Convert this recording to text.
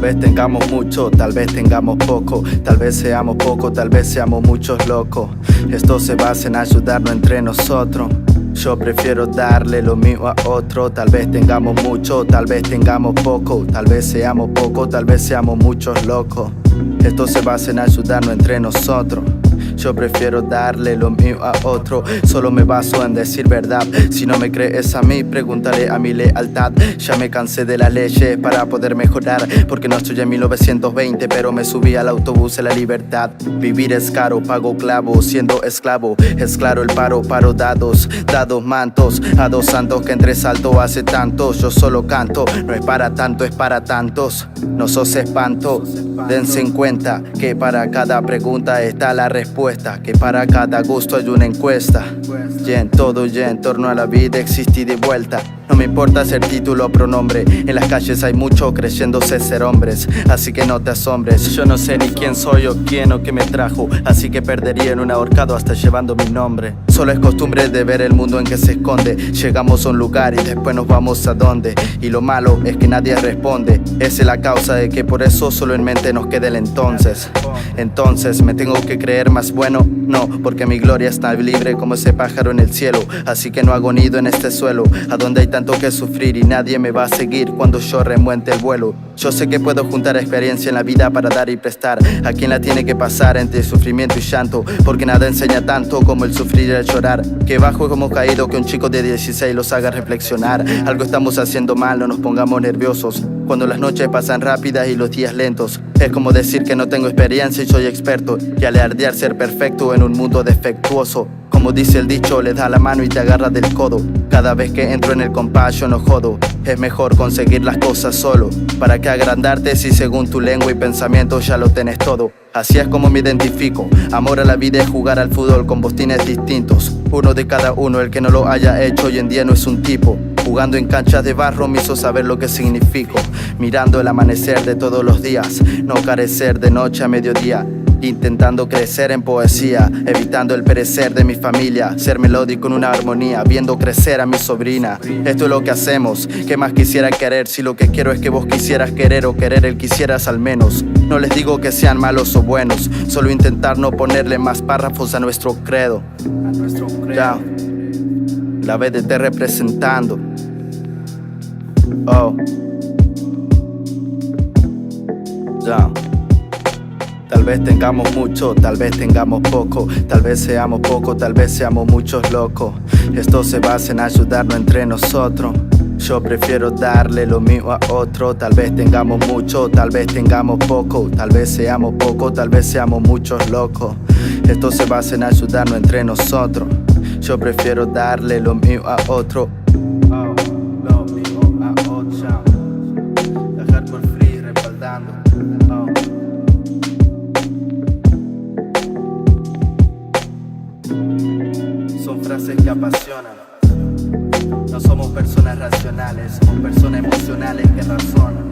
vez tengamos mucho, tal vez tengamos poco, tal vez seamos poco, tal vez seamos muchos locos. Esto se basa en ayudarnos entre nosotros. Yo prefiero darle lo mío a otro. Tal vez tengamos mucho, tal vez tengamos poco, tal vez seamos poco, tal vez seamos muchos locos. Esto se basa en ayudarnos entre nosotros. Yo prefiero darle lo mío a otro. Solo me baso en decir verdad. Si no me crees a mí, pregúntale a mi lealtad. Ya me cansé de las leyes para poder mejorar, porque no estoy en 1920, pero me subí al autobús de la libertad. Vivir es caro, pago clavo, siendo esclavo. Es claro el paro dados mantos a dos santos que entre salto hace tanto. Yo solo canto, no es para tanto, es para tantos. No sos espanto, dense en cuenta que para cada pregunta está la respuesta, que para cada gusto hay una encuesta. Y en todo y en torno a la vida existí de vuelta. No me importa ser título o pronombre. En las calles hay mucho creyéndose ser hombres, así que no te asombres. Yo no sé ni quién soy o quién o qué me trajo, así que perdería en un ahorcado hasta llevando mi nombre. Solo es costumbre de ver el mundo en que se esconde. Llegamos a un lugar y después nos vamos a dónde. Y lo malo es que nadie responde. Esa es la causa de que por eso solo en mente nos quede el entonces. Entonces, ¿me tengo que creer más bueno? No, porque mi gloria está libre como ese pájaro en el cielo. Así que no hago nido en este suelo, a donde hay tanto que sufrir y nadie me va a seguir cuando yo remuente el vuelo. Yo sé que puedo juntar experiencia en la vida para dar y prestar a quien la tiene que pasar entre sufrimiento y llanto, porque nada enseña tanto como el sufrir y el llorar. Que bajo hemos caído que un chico de 16 los haga reflexionar. Algo estamos haciendo mal, no nos pongamos nerviosos cuando las noches pasan rápidas y los días lentos. Es como decir que no tengo experiencia y soy experto, y alardear ser perfecto en un mundo defectuoso. Como dice el dicho, le da la mano y te agarra del codo. Cada vez que entro en el compás yo no jodo. Es mejor conseguir las cosas solo. ¿Para qué agrandarte si según tu lengua y pensamiento ya lo tenés todo? Así es como me identifico. Amor a la vida es jugar al fútbol con botines distintos. Uno de cada uno, el que no lo haya hecho hoy en día no es un tipo. Jugando en canchas de barro me hizo saber lo que significo. Mirando el amanecer de todos los días, no carecer de noche a mediodía. Intentando crecer en poesía, evitando el perecer de mi familia. Ser melódico en una armonía, viendo crecer a mi sobrina. Esto es lo que hacemos, ¿qué más quisiera querer? Si lo que quiero es que vos quisieras querer o querer el quisieras al menos. No les digo que sean malos o buenos, solo intentar no ponerle más párrafos a nuestro credo. Ya, la BDT representando. Oh. Ya. Tal vez tengamos mucho, tal vez tengamos poco, tal vez seamos poco, tal vez seamos muchos locos. Esto se basa en ayudarnos entre nosotros. Yo prefiero darle lo mío a otro. Tal vez tengamos mucho, tal vez tengamos poco, tal vez seamos poco, tal vez seamos muchos locos. Esto se basa en ayudarnos entre nosotros. Yo prefiero darle lo mío a otro. Lo mío a otro. Dejar por free respaldando. Son frases que apasionan. No somos personas racionales, somos personas emocionales que razonan.